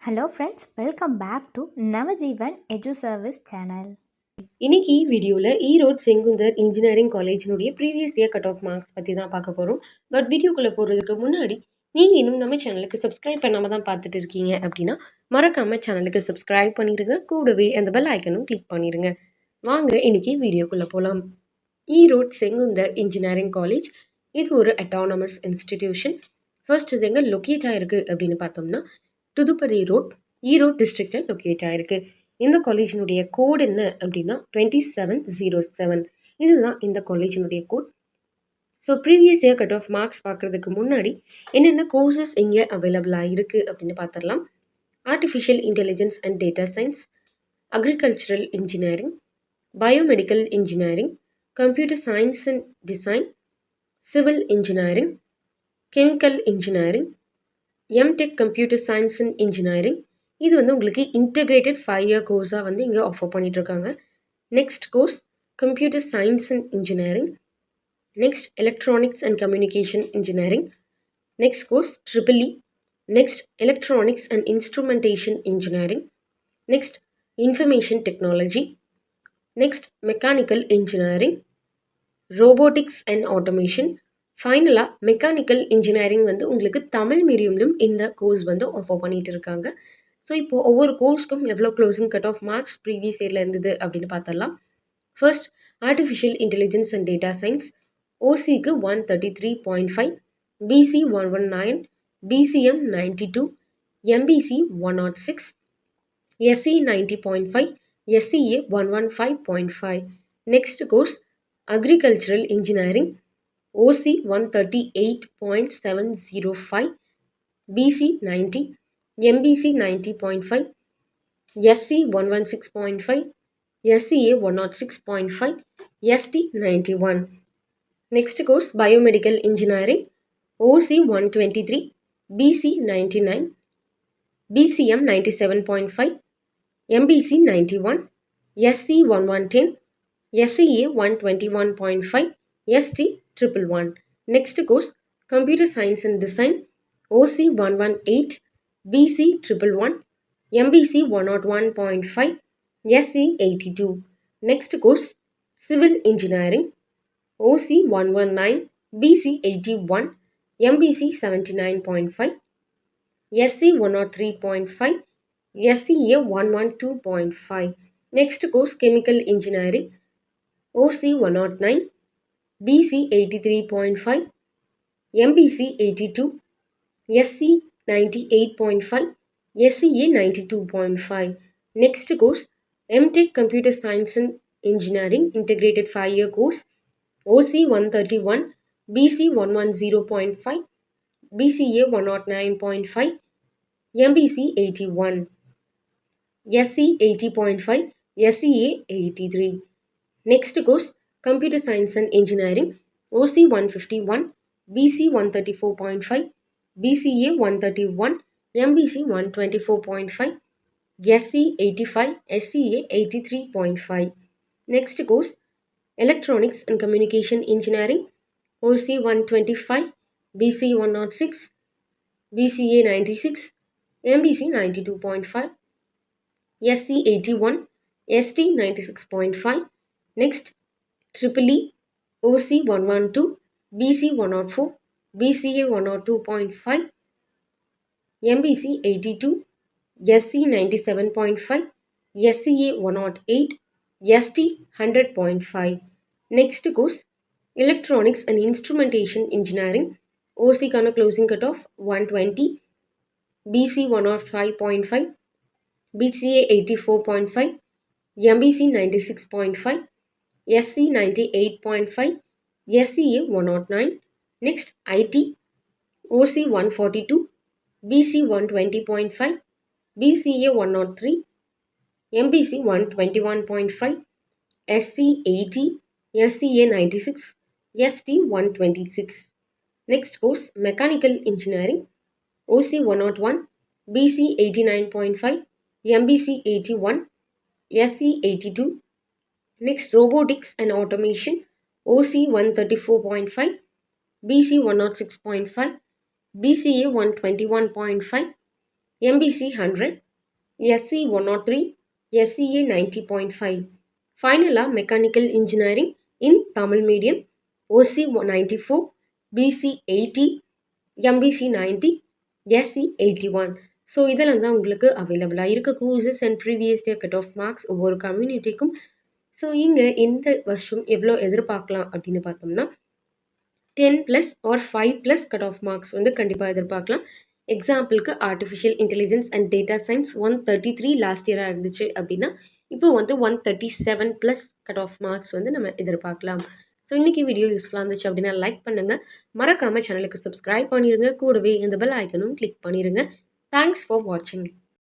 Hello friends, welcome back to Navajeevan Edu Service channel. இன்னைக்கு வீடியோவில் Erode Sengunthar engineering காலேஜினுடைய previous year cut off marks பற்றி தான் பார்க்க போகிறோம். பட் வீடியோக்குள்ளே போகிறதுக்கு முன்னாடி நீங்கள் இன்னும் நம்ம சேனலுக்கு சப்ஸ்கிரைப் பண்ணாமல் தான் பார்த்துட்டு இருக்கீங்க அப்படின்னா மறக்காமல் சேனலுக்கு சப்ஸ்கிரைப் பண்ணிடுங்க. கூடவே அந்த பெல் ஐக்கனும் கிளிக் பண்ணிடுங்க. வாங்க இன்னைக்கு வீடியோக்குள்ளே போகலாம். ஈரோடு செங்குந்தர் இன்ஜினியரிங் காலேஜ் இது ஒரு அட்டானமஸ் இன்ஸ்டிடியூஷன். ஃபர்ஸ்ட் இது எங்கே லொக்கேட் ஆகிருக்கு அப்படின்னு பார்த்தோம்னா துதுப்படி ரோட், ஈரோடு டிஸ்ட்ரிக்டில் லொக்கேட் ஆகிருக்கு. இந்த காலேஜினுடைய கோட் என்ன அப்படின்னா 2707. இதுதான் இந்த காலேஜினுடைய code. So previous year cut off marks பார்க்குறதுக்கு முன்னாடி என்னென்ன கோர்சஸ் இங்கே அவைலபிளாக இருக்குது அப்படின்னு பார்த்துடலாம். Artificial intelligence and data science, agricultural engineering, biomedical engineering, computer science and design, civil engineering, chemical engineering, MTech computer science and engineering. இது வந்து உங்களுக்கு இன்டெகிரேட்டட் 5 இயர் கோர்ஸாக வந்து இங்கே ஆஃபர் பண்ணிகிட்ருக்காங்க. Next course computer science and engineering, next electronics and communication engineering, next course triple E, next electronics and instrumentation engineering, next information technology, next mechanical engineering, robotics and automation. ஃபைனலாக mechanical engineering வந்து உங்களுக்கு தமிழ் மீடியம்லும் இந்த course வந்து offer பண்ணிகிட்டு இருக்காங்க. So இப்போது ஒவ்வொரு கோர்ஸ்க்கும் எவ்வளோ closing cut off marks previous இயரில் இருந்தது அப்படின்னு பார்த்தரலாம். First artificial intelligence and data science, ஓசிக்கு 133.5, BC 119, BCM 92, MBC 106, SC 90.5, SCA 115.5. Next course agricultural engineering, OC 138.705, BC 90, MBC 90.5, SC 116.5, SCA 106.5, ST 91. Next course Biomedical Engineering, OC 123, BC 99, BCM 97.5, MBC 91, SC 1110, SCA 121.5, ST 111. Next course Computer Science and Design, OC 118, BC 111, MBC 101.5, SC 82. Next course Civil Engineering, OC 119, BC 81, MBC 79.5, SC 103.5, SCA 112.5. Next course Chemical Engineering, OC 109, BC 83.5, MBC 82, SC 98.5, SCA 92.5. Next course MTech Computer Science and Engineering Integrated 5-year course, OC 131, BC 110.5, BCA 109.5, MBC 81, SC 80.5, SCA 83. Next course Computer Science and Engineering, OC 151, BC 134.5, BCA 131, MBC 124.5, SC 85, SCA 83.5. Next course Electronics and Communication Engineering, OC 125, BC 106, BCA 96, MBC 92.5, SC 81, ST 96.5. Next TRIPLE, OC 112, BC 104, BCA 102.5, MBC 82, SC 97.5, SCA 108, ST 100.5. Next course Electronics and Instrumentation Engineering, OC kana closing cut off 120, BC 105.5, BCA 84.5, MBC 96.5, SC 98.5, SCA 109. Next IT, OC 142, BC 120.5, BCA 103, MBC 121.5, SC 80, SCA 96, ST 126. Next course Mechanical Engineering, OC 101, BC 89.5, MBC 81, SC 82. Next Robotics and Automation, OC 134.5, BC 106.5, BCA 121.5, MBC 100, SC 103, SCA 90.5. ஃபைனலாக mechanical engineering in Tamil medium OC 94, BC 80, MBC 90, SC 81. So இதெல்லாம் தான் உங்களுக்கு அவைலபிளாக இருக்க courses and previous year cut off marks ஒவ்வொரு கம்யூனிட்டிக்கும். So இங்கே இந்த வருஷம் எவ்வளோ எதிர்பார்க்கலாம் அப்படின்னு பார்த்தோம்னா 10+ or 5+ கட் ஆஃப் மார்க்ஸ் வந்து கண்டிப்பாக எதிர்பார்க்கலாம். எக்ஸாம்பிளுக்கு artificial intelligence and data science 133 last இயராக இருந்துச்சு அப்படின்னா இப்போ வந்து 137+ கட் ஆஃப் மார்க்ஸ் வந்து நம்ம எதிர்பார்க்கலாம். ஸோ இன்றைக்கி வீடியோ யூஸ்ஃபுல்லாக இருந்துச்சு அப்படின்னா லைக் பண்ணுங்கள், மறக்காமல் சேனலுக்கு சப்ஸ்கிரைப் பண்ணிடுங்க, கூடவே இந்த பெல் ஐக்கனும் கிளிக் பண்ணிடுங்க. தேங்க்ஸ் ஃபார் வாட்சிங்.